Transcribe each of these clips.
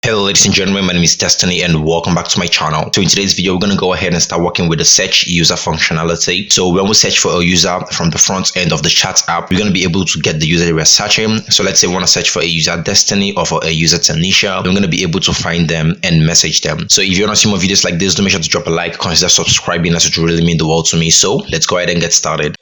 Hello ladies and gentlemen, my name is Destiny and welcome back to my channel. So in today's video, we're going to go ahead and start working with the search user functionality. So when we search for a user from the front end of the chat app, we're going to be able to get the user that we're searching. So let's say we want to search for a user Destiny or for a user Tanisha. We're going to be able to find them and message them. So if you want to see more videos like this, do make sure to drop a like, consider subscribing, as it would really mean the world to me. So let's go ahead and get started.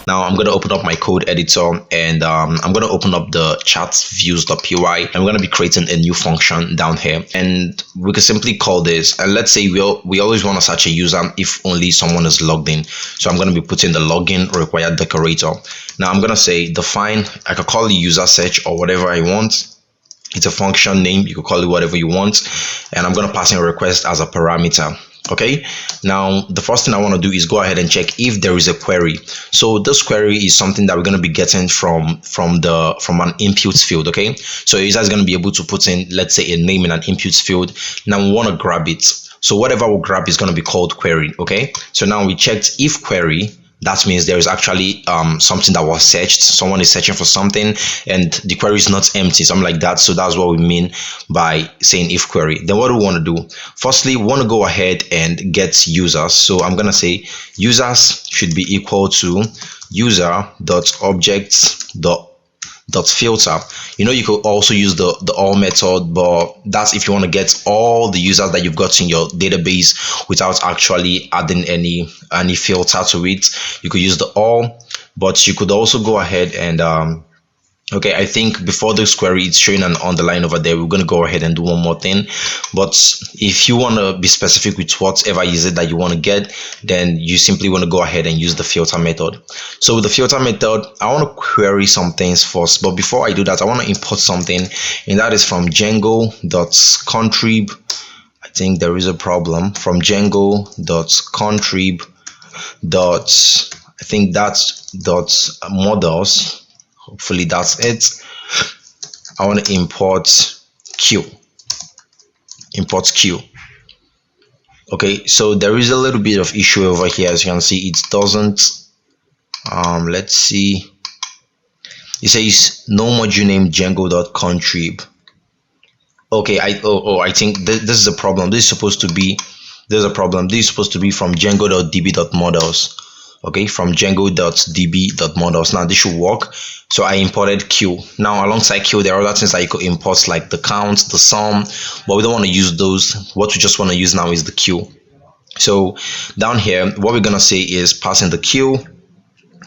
Now I'm going to open up my code editor and I'm going to open up the chat views.py and we're going to be creating a new function down here, and we can simply call this, and let's say we always want to search a user if only someone is logged in. So I'm going to be putting the login required decorator. Now I'm going to say define, I could call it user search or whatever I want. It's a function name, you could call it whatever you want, and I'm going to pass in a request as a parameter. Okay, now the first thing I want to do is go ahead and check if there is a query. So this query is something that we're going to be getting from an input field. Okay, so user is going to be able to put in, let's say, a name in an input field. Now we want to grab it, so whatever we grab is going to be called query. Okay, so now we checked if query. That means there is actually something that was searched. Someone is searching for something and the query is not empty, something like that. So that's what we mean by saying if query. Then what do we want to do? Firstly, we want to go ahead and get users. So I'm going to say users should be equal to user.objects.filter. You could also use the all method, but that's if you want to get all the users that you've got in your database without actually adding any filter to it. You could use the all, but you could also go ahead and okay, I think before this query it's showing an underline over there. We're going to go ahead and do one more thing, but if you want to be specific with whatever is it that you want to get, then you simply want to go ahead and use the filter method. So with the filter method, I want to query some things first, but before I do that, I want to import something, and that is from Django.contrib. I think there is a problem from Django.contrib. I think that's .models. Hopefully that's it. I want to import Q. Okay, so there is a little bit of issue over here. As you can see, it doesn't let's see, it says no module name Django.contrib. okay, I think this is a problem. This is supposed to be from Django.db.models. okay, from Django.db.models. Now this should work. So I imported Q. Now alongside Q, there are other things that you could import, like the count, the sum, but we don't want to use those. What we just want to use now is the Q. So down here, what we're going to say is passing the Q,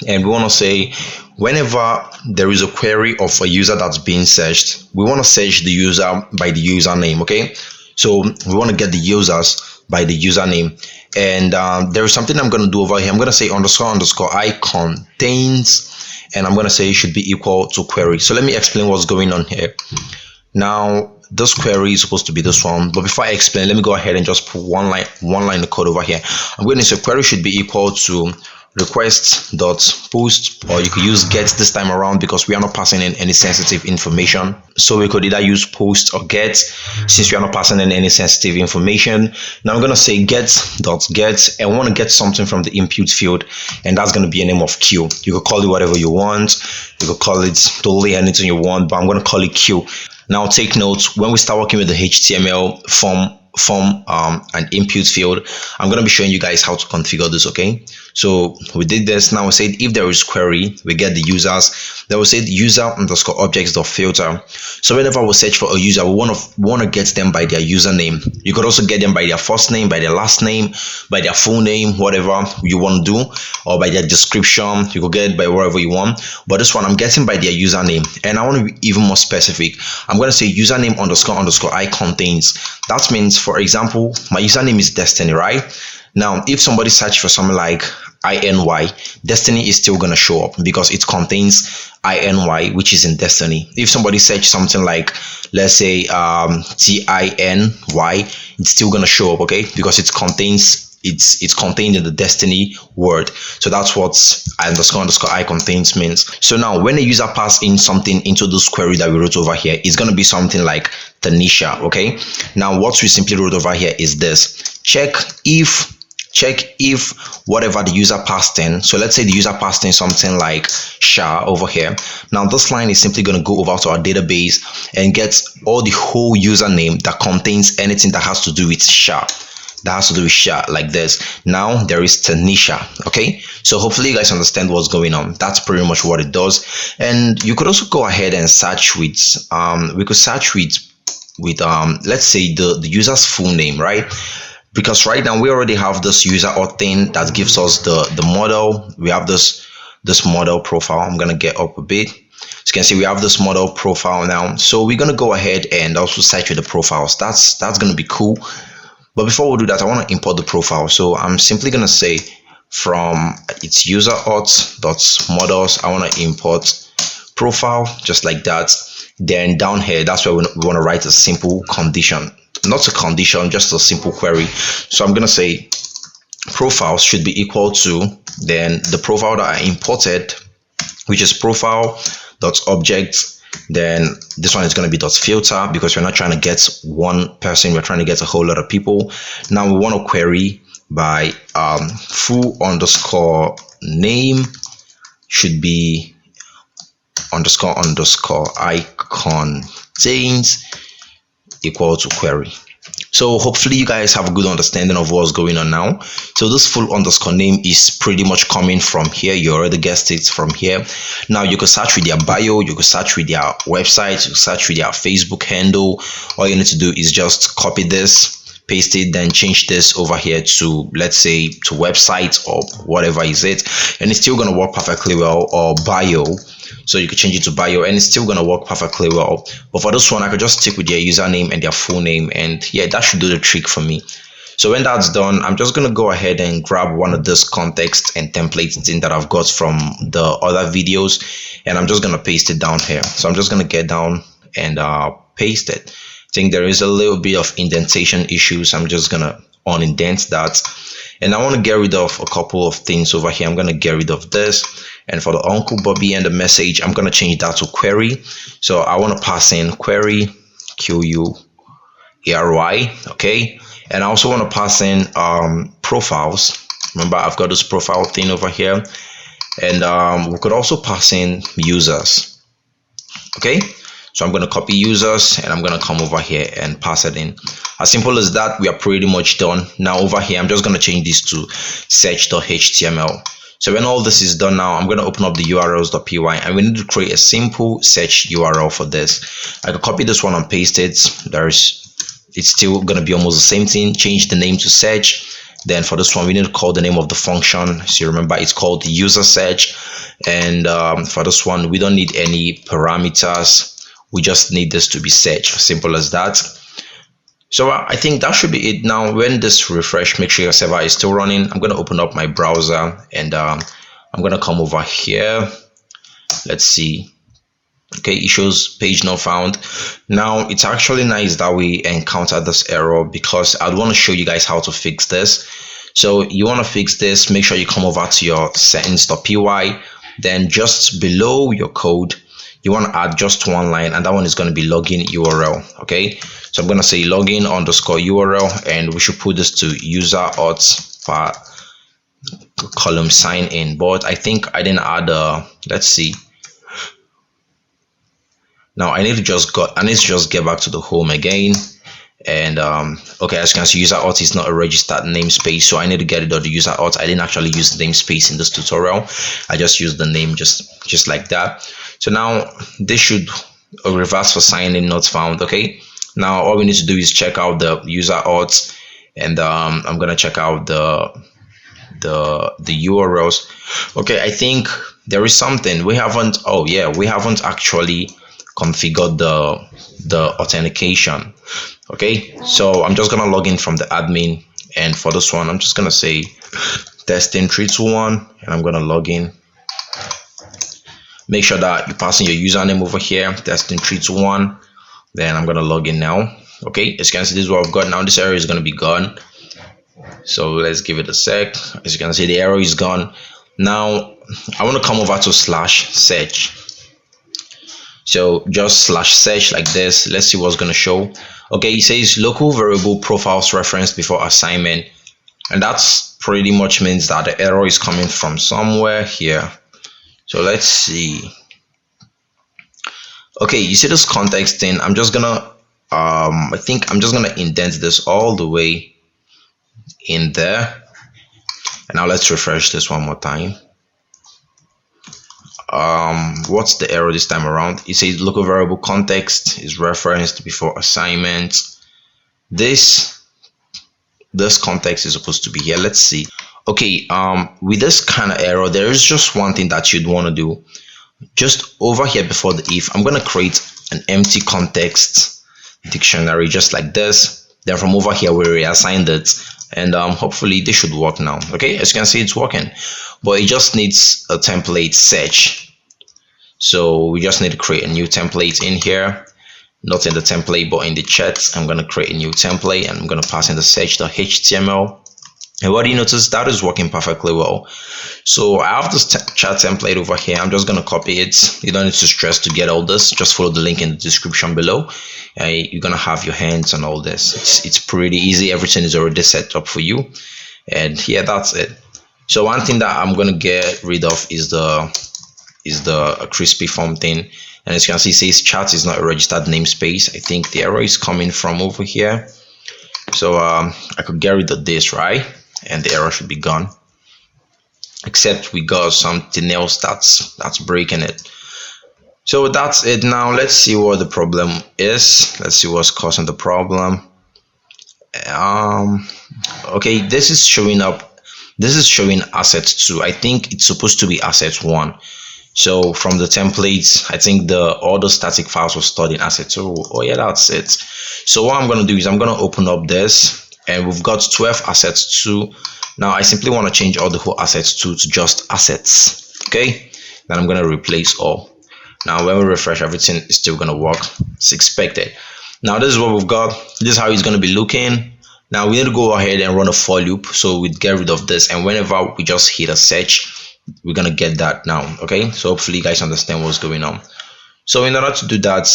and we want to say whenever there is a query of a user that's being searched, we want to search the user by the username. Okay, so we want to get the users by the username, and there is something I'm going to do over here. I'm going to say __ I contains, and I'm going to say it should be equal to query. So let me explain what's going on here. Now this query is supposed to be this one, but before I explain, let me go ahead and just put one line of code over here. I'm going to say query should be equal to request.post, or you could use get this time around because we are not passing in any sensitive information. So we could either use post or get, since we are not passing in any sensitive information. Now I'm going to say get.get, and we want to get something from the input field, and that's going to be a name of Q. You could call it whatever you want. You could call it totally anything you want, but I'm going to call it Q. Now take note, when we start working with the HTML form and input field, I'm going to be showing you guys how to configure this. Okay, so we did this. Now we said if there is query, we get the users. Then we said user_objects.filter. So whenever we search for a user, we want to get them by their username. You could also get them by their first name, by their last name, by their full name, whatever you want to do, or by their description. You could get it by wherever you want, but this one I'm getting by their username, and I want to be even more specific. I'm going to say username __ I contains. That means, for example, my username is Destiny, right? Now if somebody search for something like INY, Destiny is still going to show up because it contains INY, which is in Destiny. If somebody search something like, let's say TINY, it's still going to show up, okay, because it contains it's contained in the Destiny word. So that's what __ I contains means. So now when a user pass in something into this query that we wrote over here, it's going to be something like Tanisha. Okay, now what we simply wrote over here is this: check if check if whatever the user passed in, so let's say the user passed in something like sha over here. Now this line is simply going to go over to our database and get all the whole username that contains anything that has to do with sha, like this. Now there is Tanisha. Okay, so hopefully you guys understand what's going on. That's pretty much what it does. And you could also go ahead and search with we could search with let's say the user's full name, right? Because right now we already have this user auth thing that gives us the model. We have this model profile. I'm gonna get up a bit. As you can see, we have this model profile now. So we're gonna go ahead and also search with the profiles. That's gonna be cool. But before we do that, I want to import the profile. So I'm simply gonna say from its user auth models, I want to import profile, just like that. Then down here, that's where we want to write a simple condition, not a condition, just a simple query. So I'm gonna say profiles should be equal to then the profile that I imported, which is profile.object. Then this one is going to be .filter, because we're not trying to get one person, we're trying to get a whole lot of people. Now we want to query by full underscore name should be underscore I contains equal to query. So hopefully you guys have a good understanding of what's going on now. So this full underscore name is pretty much coming from here. You already guessed it, from here. Now you could search with their bio, you could search with their website, you could search with their Facebook handle. All you need to do is just copy this, paste it, then change this over here to, let's say, to website or whatever is it, and it's still going to work perfectly well. Or bio, so you could change it to bio and it's still going to work perfectly well. But for this one, I could just stick with their username and their full name, and yeah, that should do the trick for me. So when that's done, I'm just going to go ahead and grab one of this context and template thing that I've got from the other videos, and I'm just going to paste it down here. So I'm just going to get down and paste it. I think there is a little bit of indentation issues. I'm just going to unindent that. And I want to get rid of a couple of things over here. I'm going to get rid of this. And for the Uncle Bobby and the message, I'm going to change that to query. So I want to pass in query, query, okay? And I also want to pass in profiles. Remember, I've got this profile thing over here. And we could also pass in users, okay? So I'm going to copy users and I'm going to come over here and pass it in. As simple as that, we are pretty much done. Now over here, I'm just going to change this to search.html. So when all this is done now, I'm going to open up the urls.py and we need to create a simple search URL for this. I can copy this one and paste it. It's still going to be almost the same thing. Change the name to search. Then for this one, we need to call the name of the function. So you remember, it's called user search. And for this one, we don't need any parameters. We just need this to be search. Simple as that. So I think that should be it. Now when this refresh, make sure your server is still running. I'm going to open up my browser and I'm going to come over here. Let's see. Okay, it shows page not found. Now it's actually nice that we encountered this error, because I'd want to show you guys how to fix this. So you want to fix this, make sure you come over to your settings.py. Then just below your code, you want to add just one line, and that one is going to be login URL. Okay, so I'm going to say login underscore URL, and we should put this to user auth column sign in. But I think I didn't add let's see. Now I need to just get back to the home again. And okay, as you can see, user auth is not a registered namespace, so I need to get it on the user auth. I didn't actually use the namespace in this tutorial. I just used the name just like that. So now this should reverse for sign in not found. Okay, now all we need to do is check out the user auth, and I'm gonna check out the URLs. Okay, I think there is something we haven't. Oh yeah, we haven't actually configured the authentication. Okay, so I'm just gonna log in from the admin, and for this one I'm just gonna say testing321 and I'm gonna log in. Make sure that you pass in your username over here, testing321. Then I'm gonna log in now. Okay, as you can see, this is what I've got now. This error is gonna be gone, so let's give it a sec. As you can see, the error is gone. Now I want to come over to /search. So just /search like this. Let's see what's going to show. Okay, it says local variable profiles referenced before assignment, and that's pretty much means that the error is coming from somewhere here. So let's see. Okay, you see this context thing? I'm just gonna I think I'm just gonna indent this all the way in there. And now let's refresh this one more time. What's the error this time around? It says local variable context is referenced before assignment. This context is supposed to be here. Let's see. Okay, with this kind of error, there is just one thing that you'd want to do. Just over here before the if, I'm going to create an empty context dictionary just like this. Then from over here, we reassigned it, and hopefully this should work now. Okay, as you can see, it's working, but it just needs a template search. So we just need to create a new template in here, not in the template, but in the chat. I'm going to create a new template, and I'm going to pass in the search.html. And what do you notice? That is working perfectly well. So I have this chat template over here. I'm just going to copy it. You don't need to stress to get all this. Just follow the link in the description below. You're going to have your hands on all this. It's pretty easy. Everything is already set up for you. And yeah, that's it. So one thing that I'm going to get rid of is the crispy form thing. And as you can see, it says chat is not a registered namespace. I think the error is coming from over here. So I could get rid of this, right? And the error should be gone. Except we got something else that's breaking it. So that's it. Now let's see what the problem is. Let's see what's causing the problem. Okay, this is showing up. This is showing asset 2. I think it's supposed to be asset 1. So from the templates, I think all the static files were stored in asset 2. Oh yeah, that's it. So what I'm going to do is I'm going to open up this, and we've got 12 assets 2. Now I simply want to change all the whole assets 2 to just assets. Okay, then I'm going to replace all. Now when we refresh, everything is still going to work. It's expected. Now this is what we've got. This is how it's going to be looking. Now we need to go ahead and run a for loop, so we get rid of this, and whenever we just hit a search, we're going to get that now. Okay, so hopefully you guys understand what's going on. So in order to do that,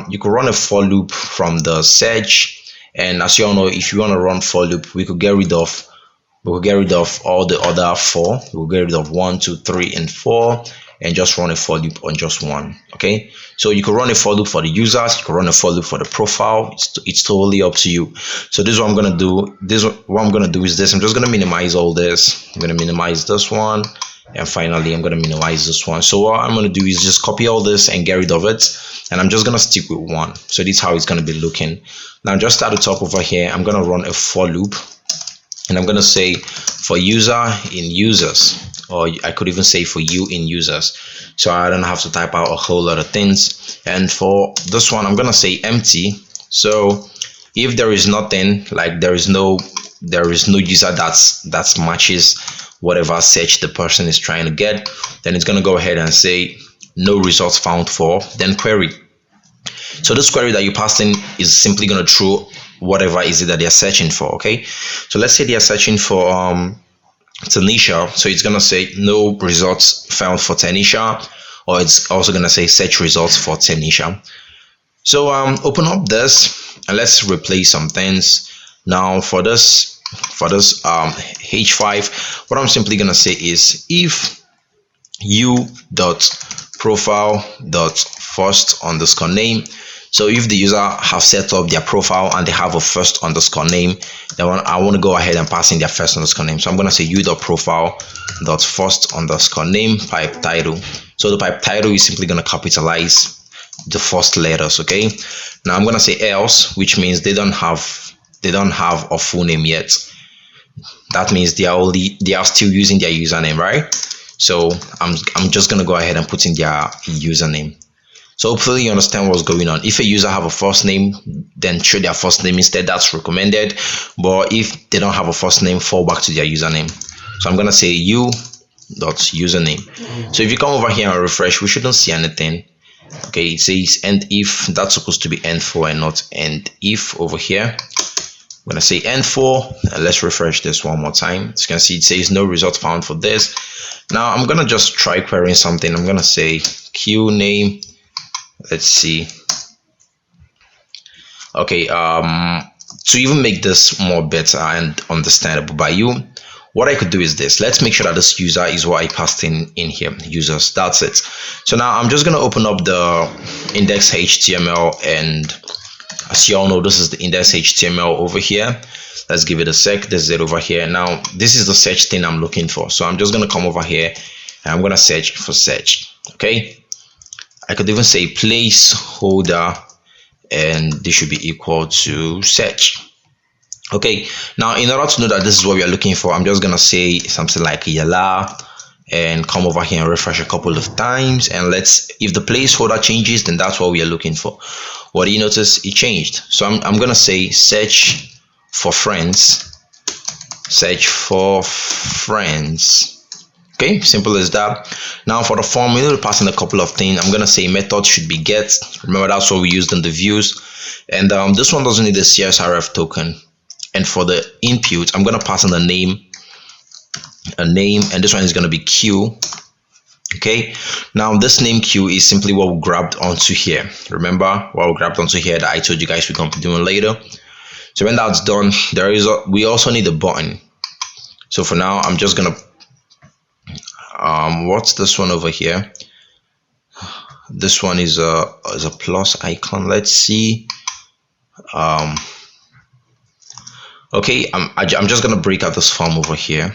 you could run a for loop from the search. And as you all know, if you want to run for loop, we could get rid of all the other 4. We'll get rid of 1, 2, 3, and 4, and just run a for loop on just one. Okay, so you could run a for loop for the users, you could run a for loop for the profile. It's totally up to you. So this is what I'm gonna do. What I'm gonna do is this. I'm just gonna minimize all this. I'm gonna minimize this one, and finally I'm gonna minimize this one. So what I'm gonna do is just copy all this and get rid of it, and I'm just gonna stick with 1. So this is how it's gonna be looking. Now just at the top over here, I'm gonna run a for loop, and I'm gonna say for user in users, or I could even say for you in users, so I don't have to type out a whole lot of things. And for this one, I'm gonna say empty. So if there is nothing, like there is no user that matches whatever search the person is trying to get, then it's gonna go ahead and say no results found for, then query. So this query that you passed in is simply going to throw whatever is it that they're searching for. Okay, so let's say they are searching for Tanisha, so it's going to say no results found for Tanisha, or it's also going to say search results for Tanisha. So open up this and let's replace some things. Now for this h5, what I'm simply going to say is if u.profile.first_name. So if the user have set up their profile and they have a first underscore name, then I want to go ahead and pass in their first underscore name. So I'm going to say u.profile.first_name pipe title. So the pipe title is simply going to capitalize the first letters. Okay, now I'm going to say else, which means they don't have a full name yet. That means they are still using their username, right? So I'm just going to go ahead and put in their username. So hopefully you understand what's going on. If a user have a first name, then show their first name instead. That's recommended. But if they don't have a first name, fall back to their username. So I'm going to say u.username. So if you come over here and refresh, we shouldn't see anything. Okay, it says end if. That's supposed to be end for and not end if over here. I'm going to say end for, and let's refresh this one more time. As you can see, it says no result found for this. Now I'm going to just try querying something. I'm going to say q name. Let's see. Okay, to even make this more better and understandable by you, what I could do is this. Let's make sure that this user is what I passed in here, users. That's it. So now I'm just going to open up the index HTML, and as you all know, this is the index HTML over here. Let's give it a sec. This is it over here. Now this is the search thing I'm looking for, so I'm just going to come over here and I'm going to search for search. Okay, I could even say placeholder, and this should be equal to search. Okay, now in order to know that this is what we are looking for, I'm just gonna say something like yala and come over here and refresh a couple of times, and let's, if the placeholder changes, then that's what we are looking for. What do you notice? It changed. So I'm gonna say search for friends, search for friends. Okay, simple as that. Now for the form, we need to pass in a couple of things. I'm gonna say method should be get. Remember, that's what we used in the views, and this one doesn't need a CSRF token. And for the input, I'm gonna pass in a name, and this one is gonna be Q. Okay, now this name Q is simply what we grabbed onto here. Remember what we grabbed onto here that I told you guys we're gonna be doing later. So when that's done, we also need a button. So for now, I'm just gonna what's this one over here? This one is a plus icon. Let's see. Okay, I'm just gonna break out this form over here,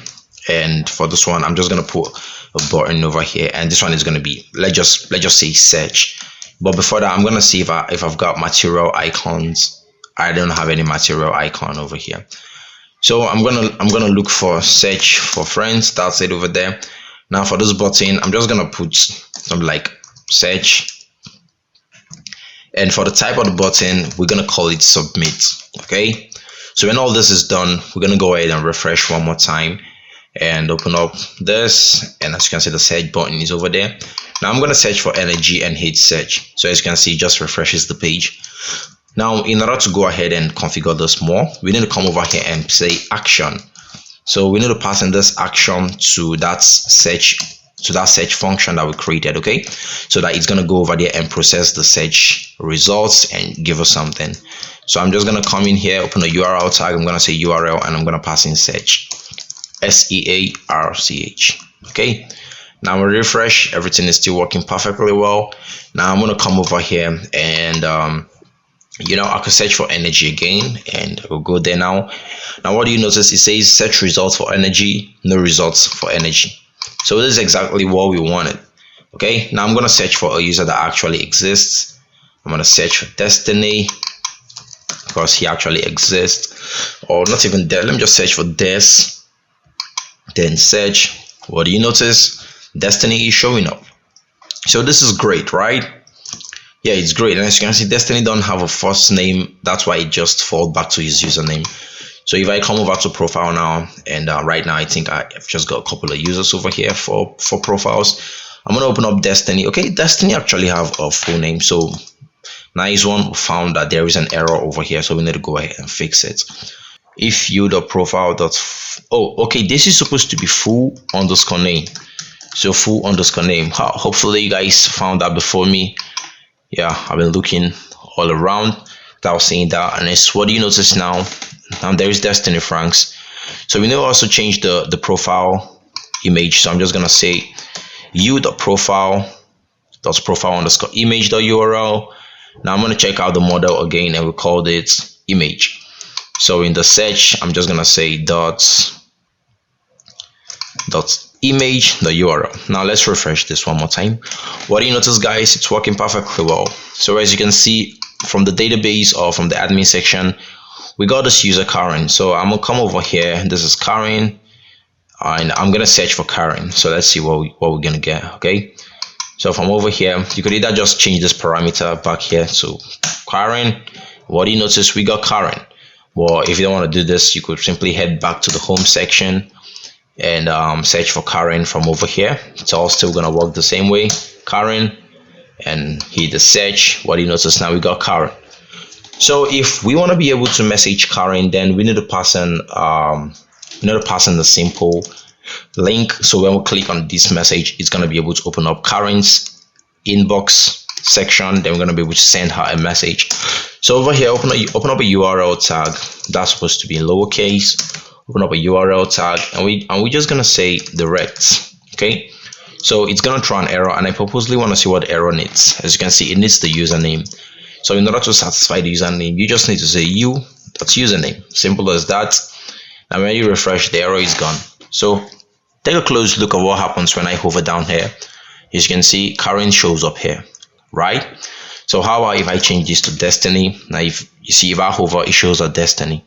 and for this one I'm just gonna put a button over here, and this one is gonna be, let's just say search. But before that, I'm gonna see if I've got material icons. I don't have any material icon over here, so I'm gonna look for search for friends. That's it over there. Now for this button, I'm just gonna put something like search, and for the type of the button, we're gonna call it submit. Okay, so when all this is done, we're gonna go ahead and refresh one more time and open up this, and as you can see, the search button is over there. Now I'm gonna search for energy and hit search. So as you can see, it just refreshes the page. Now in order to go ahead and configure this more, we need to come over here and say action. So we need to pass in this action to that search function that we created. Okay, so that it's going to go over there and process the search results and give us something. So I'm just going to come in here, open a URL tag. I'm going to say URL, and I'm going to pass in search, SEARCH. Okay, now we refresh. Everything is still working perfectly well. Now I'm going to come over here and I could search for energy again, and we'll go there now. Now what do you notice? It says search results for energy, no results for energy. So this is exactly what we wanted. Okay, now I'm going to search for a user that actually exists. I'm going to search for Destiny because he actually exists, or not even there. Let me just search for Des, then search. What do you notice? Destiny is showing up. So this is great, right? Yeah, it's great. And as you can see, Destiny don't have a first name. That's why it just falls back to his username. So if I come over to profile now, and right now I think I've just got a couple of users over here for profiles. I'm going to open up Destiny. Okay, Destiny actually have a full name. So nice one. We found that there is an error over here, so we need to go ahead and fix it. If you the profile okay, this is supposed to be full underscore name. So full underscore name. Hopefully you guys found that before me. Yeah, I've been looking all around without seeing that, and it's, what do you notice now? Now there is Destiny Franks. So we need to also change the profile image. So I'm just gonna say profile underscore image.url. Now I'm gonna check out the model again, and we called it image. So in the search, I'm just gonna say dot image.url. Now let's refresh this one more time. What do you notice, guys? It's working perfectly well. So as you can see from the database or from the admin section, we got this user Karen. So I'm gonna come over here. This is Karen, and I'm gonna search for Karen. So let's see what we're gonna get. Okay, so from over here, you could either just change this parameter back here to Karen. What do you notice? We got Karen. Well, if you don't want to do this, you could simply head back to the home section and search for Karen from over here. It's all still gonna work the same way. Karen, and hit the search. What do you notice? Now we got Karen. So if we want to be able to message Karen, then we need to pass in the simple link. So when we click on this message, it's gonna be able to open up Karen's inbox section. Then we're gonna be able to send her a message. So over here, open up a URL tag that's supposed to be in lowercase. open up a URL tag, and we're just gonna say direct. Okay, so it's gonna throw an error, and I purposely want to see what error needs. As you can see, it needs the username. So in order to satisfy the username, you just need to say u.username. Simple as that. And when you refresh, the error is gone. So take a close look at what happens when I hover down here. As you can see, Karen shows up here, right? So how about if I change this to Destiny? Now if you see, if I hover, it shows a Destiny.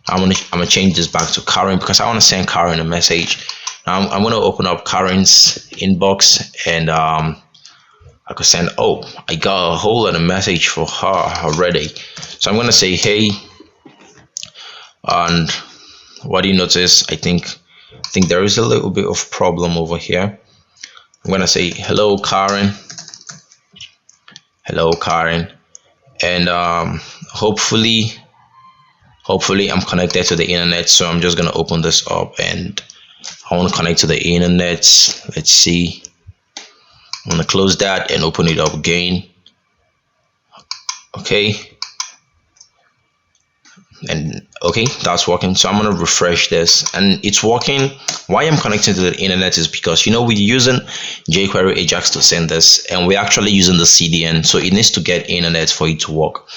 I'm gonna change this back to Karen because I want to send Karen a message. Now I'm gonna open up Karen's inbox, and I could send, oh, I got a whole lot of message for her already. So I'm gonna say hey, and what do you notice? I think there is a little bit of problem over here. I'm gonna say hello Karen, and hopefully I'm connected to the internet. So I'm just gonna open this up, and I want to connect to the internet. Let's see. I'm gonna close that and open it up again. Okay, and okay, that's working. So I'm gonna refresh this, and it's working. Why I'm connecting to the internet is because, you know, we're using jQuery Ajax to send this, and we're actually using the CDN, so it needs to get internet for it to work.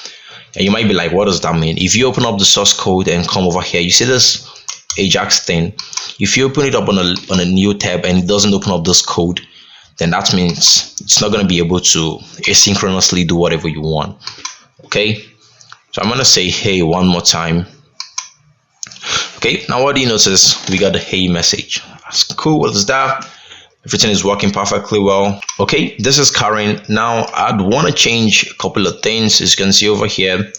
And you might be like, what does that mean? If you open up the source code and come over here, you see this Ajax thing. If you open it up on a new tab and it doesn't open up this code, then that means it's not going to be able to asynchronously do whatever you want. Okay, so I'm going to say hey one more time. Okay, now what do you notice? We got the hey message. That's cool. What is that? Everything is working perfectly well. Okay, this is Karen. Now I'd want to change a couple of things. As you can see over here,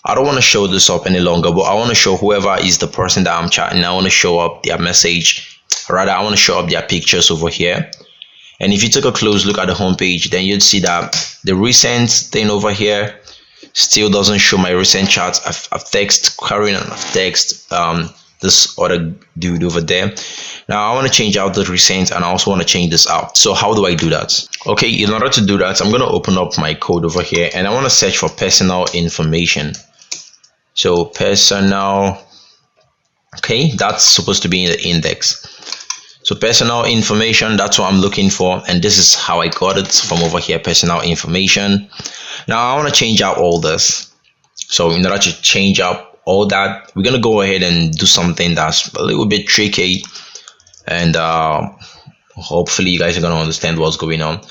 I don't want to show this up any longer, but I want to show whoever is the person that I'm chatting. I want to show up their message. Rather, I want to show up their pictures over here. And if you take a close look at the home page, then you'd see that the recent thing over here still doesn't show my recent chats. I've texted Karen, and I've texted this other dude over there. Now I want to change out the recent, and I also want to change this out. So how do I do that? Okay, in order to do that, I'm going to open up my code over here, and I want to search for personal information. So personal, okay, that's supposed to be in the index. So personal information, that's what I'm looking for, and this is how I got it from over here, personal information. Now I want to change out all this. So in order to change out all that, we're gonna go ahead and do something that's a little bit tricky, and hopefully you guys are gonna understand what's going on.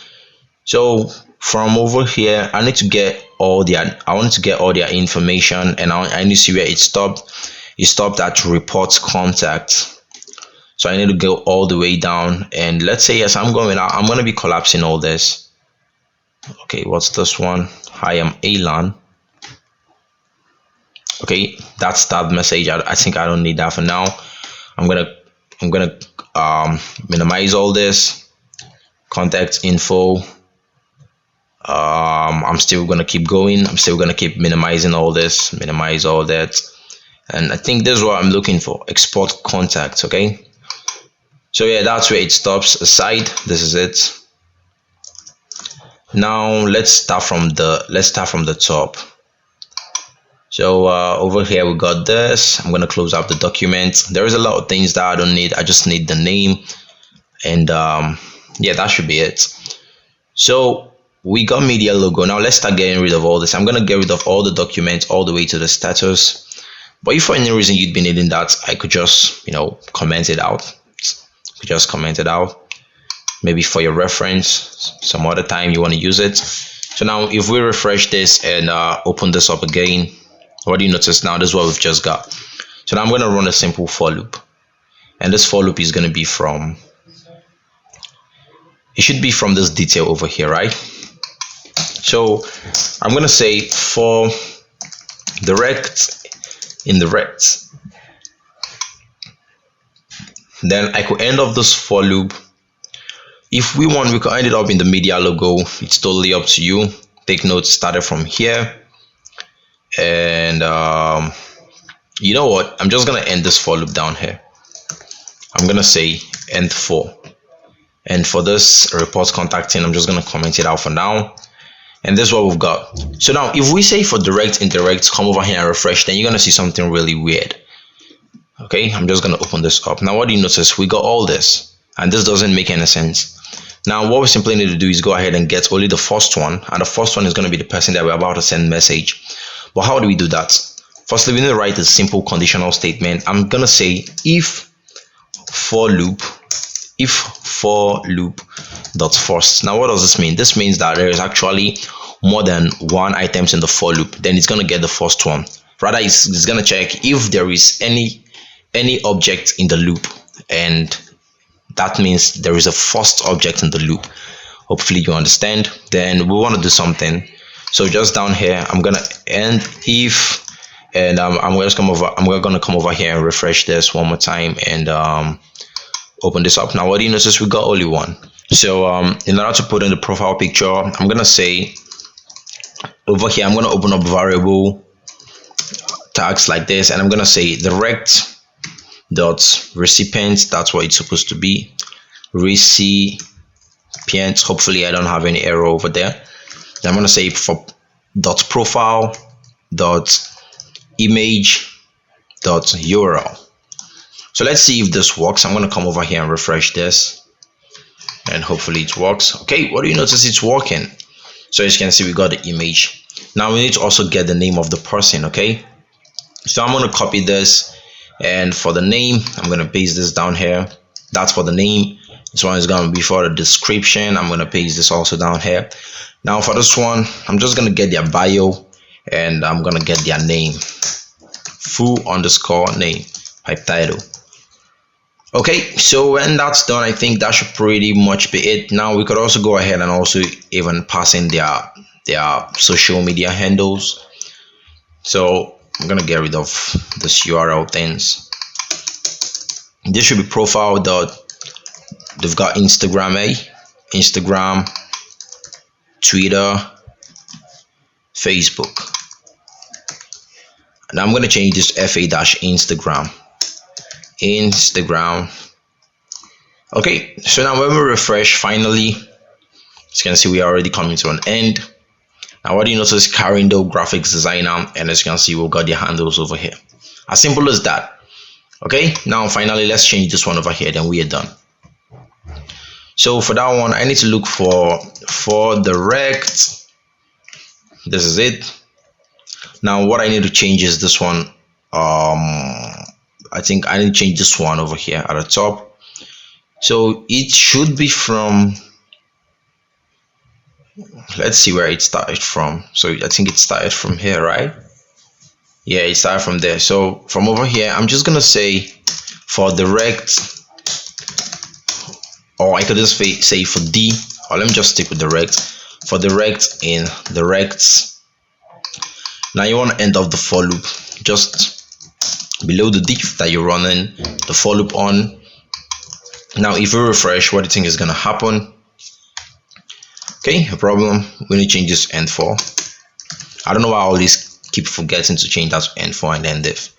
So from over here, I need to get all their, I want to get all their information, and I need to see where it stopped. It stopped at report contact. So I need to go all the way down, and let's say yes, I'm going out. I'm going to be collapsing all this. Okay, what's this one? Hi, I'm Alan. Okay, that's that message. I think I don't need that for now. I'm gonna minimize all this. Contact info. I'm still gonna keep going. I'm still gonna keep minimizing all this. Minimize all that, and I think this is what I'm looking for. Export contacts. Okay. So yeah, that's where it stops. Aside, this is it. Now let's start from the top. So over here we got this. I'm gonna close out the document. There is a lot of things that I don't need. I just need the name, and yeah, that should be it. So we got media logo. Now let's start getting rid of all this. I'm gonna get rid of all the documents all the way to the status. But if for any reason you'd be needing that, I could just, you know, comment it out. Just comment it out, maybe for your reference some other time you want to use it. So now if we refresh this and open this up again, what do you notice? Now this is what we've just got. So now I'm going to run a simple for loop, and this for loop is going to be from, it should be from this detail over here, right? So I'm going to say for direct in the rect. Then I could end up this for loop. If we want, we could end it up in the media logo. It's totally up to you. Take note, started from here, and you know what, I'm just gonna end this for loop down here. I'm gonna say end for, and for this report contacting, I'm just gonna comment it out for now. And this is what we've got. So now if we say for direct indirect, come over here and refresh, then you're gonna see something really weird. Okay, I'm just gonna open this up. Now what do you notice? We got all this, and this doesn't make any sense. Now what we simply need to do is go ahead and get only the first one, and the first one is going to be the person that we're about to send message. But how do we do that? Firstly, we need to write a simple conditional statement. I'm gonna say if for loop dot first. Now what does this mean? This means that there is actually more than one items in the for loop, then it's going to get the first one. Rather, it's going to check if there is any object in the loop, and that means there is a first object in the loop. Hopefully you understand. Then we want to do something. So just down here, I'm gonna end if, and I'm going to come over here and refresh this one more time and open this up. Now what do you notice? We got only one. So in order to put in the profile picture, I'm gonna say over here, I'm gonna open up variable tags like this, and I'm gonna say direct dot recipient. That's what it's supposed to be, recipient. Hopefully I don't have any error over there. Then I'm gonna say for dot profile dot image dot URL. So let's see if this works. I'm gonna come over here and refresh this, and hopefully it works. Okay, what do you notice? It's working. So as you can see, we got the image. Now we need to also get the name of the person. Okay, so I'm gonna copy this, and for the name, I'm gonna paste this down here. That's for the name. This one is gonna be for the description. I'm gonna paste this also down here. Now for this one, I'm just gonna get their bio, and I'm gonna get their name, full underscore name, type title. Okay, so when that's done, I think that should pretty much be it. Now we could also go ahead and also even pass in their social media handles. So I'm gonna get rid of this URL things. This should be profile dot, they've got Instagram, Instagram, Twitter, Facebook, and I'm gonna change this FA-Instagram. Okay, so now when we refresh, finally, as you can see, we are already coming to an end. Now what do you notice? Carindo graphics designer, and as you can see, we've got the handles over here. As simple as that. Okay, now finally, let's change this one over here, then we are done. So for that one, I need to look for direct. This is it. Now what I need to change is this one. I think I need to change this one over here at the top. So it should be from, let's see where it started from. So I think it started from here, right? Yeah, it started from there. So from over here, I'm just gonna say for direct, or I could just say for D, or let me just stick with direct. For direct in directs. Now you want to end of the for loop just below the div that you're running the for loop on. Now if we refresh, what do you think is going to happen? Okay, no problem. We need to change this end for. I don't know why I always keep forgetting to change that to end for and then div.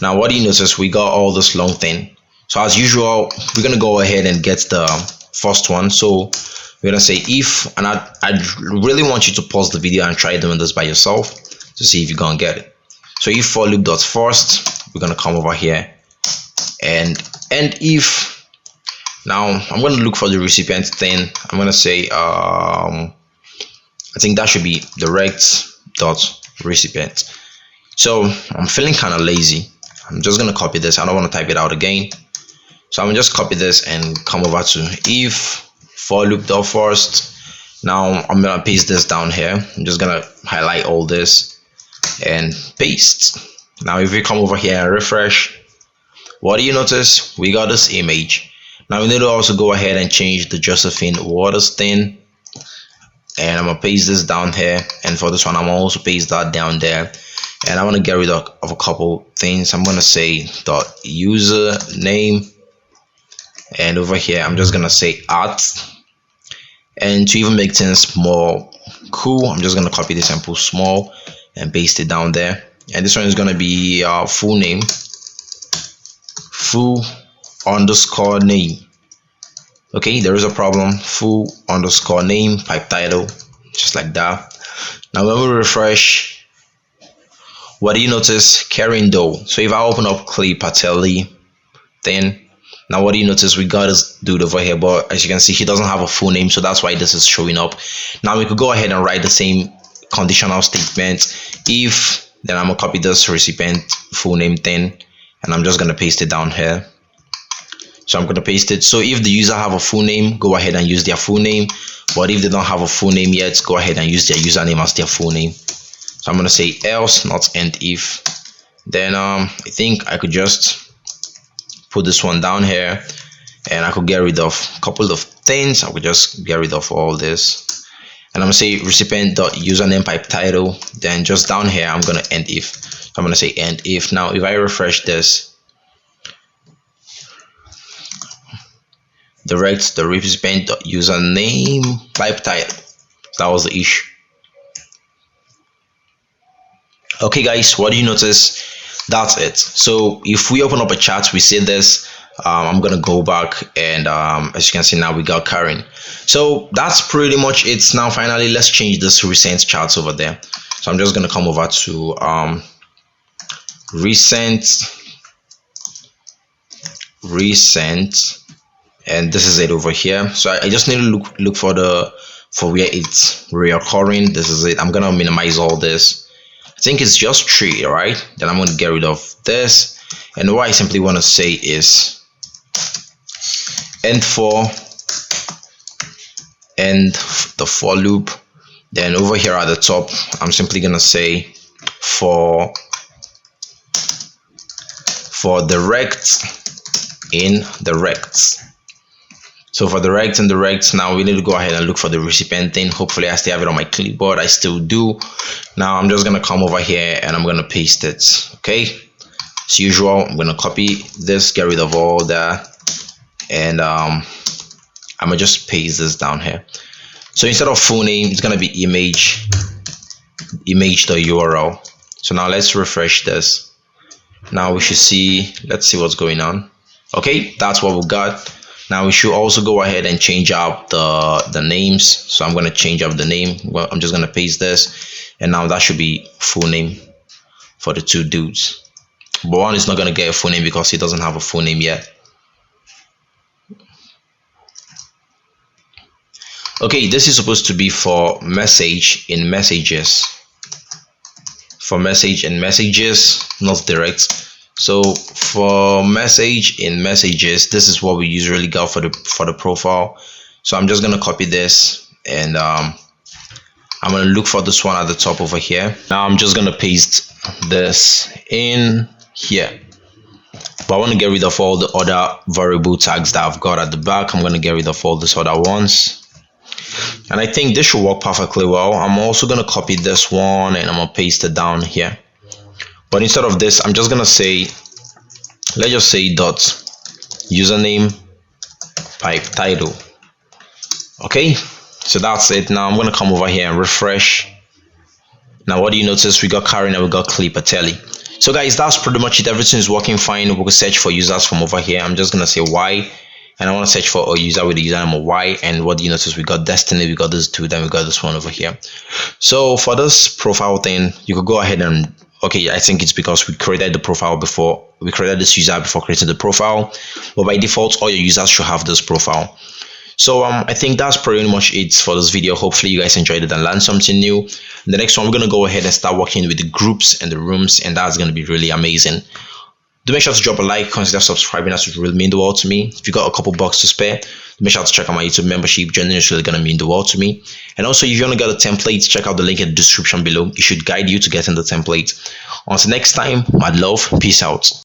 Now what do you notice? We got all this long thing. So as usual, we're going to go ahead and get the first one. So we're going to say if, and I really want you to pause the video and try doing this by yourself to see if you're going to get it. So if for loop dot first, we're going to come over here and if. Now I'm going to look for the recipient thing. I'm going to say I think that should be direct dot recipient. So I'm feeling kind of lazy. I'm just going to copy this. I don't want to type it out again. So I'm going to just copy this and come over to if for loop dot first. Now I'm going to paste this down here. I'm just going to highlight all this and paste. Now if we come over here and refresh, what do you notice? We got this image. Now we need to also go ahead and change the Josephine Waters thing, and I'm gonna paste this down here, and for this one I'm gonna also paste that down there, and I want to get rid of a couple things. I'm gonna say dot username, and over here I'm just gonna say at, and to even make things more cool, I'm just gonna copy this and put small and paste it down there. And this one is gonna be full name, full underscore name. Okay, there is a problem. Full underscore name, pipe title, just like that. Now when we refresh, what do you notice? Karen Doe. So if I open up Clay Pateli, then now what do you notice? We got this dude over here, but as you can see, he doesn't have a full name, so that's why this is showing up. Now we could go ahead and write the same conditional statement. If, then I'm gonna copy this recipient full name thing, and I'm just gonna paste it down here. So I'm gonna paste it. So if the user have a full name, go ahead and use their full name. But if they don't have a full name yet, go ahead and use their username as their full name. So I'm gonna say else, not end if. Then I think I could just put this one down here, and I could get rid of a couple of things. I could just get rid of all this, and I'm gonna say recipient.username pipe title. Then just down here, I'm gonna end if. So I'm gonna say end if. Now if I refresh this, direct the recipient.username pipe title. That was the issue. Okay guys, what do you notice? That's it. So if we open up a chat, we see this. I'm gonna go back, and as you can see now, we got Karen. So that's pretty much it. Now finally, let's change this recent chats over there. So I'm just gonna come over to recent, and this is it over here. So I just need to look for where it's reoccurring. This is it. I'm gonna minimize all this. I think it's just 3, right? Then I'm going to get rid of this, and what I simply want to say is end the for loop. Then over here at the top, I'm simply going to say for direct in direct. So for direct and direct, now we need to go ahead and look for the recipient thing. Hopefully I still have it on my clipboard. I still do. Now I'm just gonna come over here and I'm gonna paste it. Okay, as usual, I'm gonna copy this, get rid of all that, and I'm gonna just paste this down here. So instead of full name, it's gonna be image the URL. So now let's refresh this. Now we should see, let's see what's going on. Okay, that's what we got. Now we should also go ahead and change up the names. So I'm going to change up the name. Well, I'm just going to paste this, and now that should be full name for the two dudes. But one is not going to get a full name because he doesn't have a full name yet. Okay, this is supposed to be for message in messages. For message in messages, not direct. So for message in messages, this is what we usually got for the profile. So I'm just gonna copy this, and I'm gonna look for this one at the top over here. Now I'm just gonna paste this in here. But I want to get rid of all the other variable tags that I've got at the back. I'm gonna get rid of all these other ones, and I think this should work perfectly well. I'm also gonna copy this one, and I'm gonna paste it down here. But instead of this, I'm just gonna say, let's just say dot username pipe title. Okay, so that's it. Now I'm gonna come over here and refresh. Now what do you notice? We got Karen and we got Clay Pateli. So guys, that's pretty much it. Everything is working fine. We will search for users from over here. I'm just gonna say Y, and I want to search for a user with the username of Y. And what do you notice? We got Destiny, we got this two, then we got this one over here. So for this profile thing, you could go ahead and, okay, I think it's because we created the profile before, we created this user before creating the profile, but by default all your users should have this profile. So I think that's pretty much it for this video. Hopefully you guys enjoyed it and learned something new. In the next one, we're going to go ahead and start working with the groups and the rooms, and that's going to be really amazing. Do make sure to drop a like, consider subscribing, that would really mean the world to me. If you got a couple bucks to spare, make sure to check out my YouTube membership. Joining is really going to mean the world to me. And also, if you want to get a template, check out the link in the description below. It should guide you to getting the template. Until next time, my love, peace out.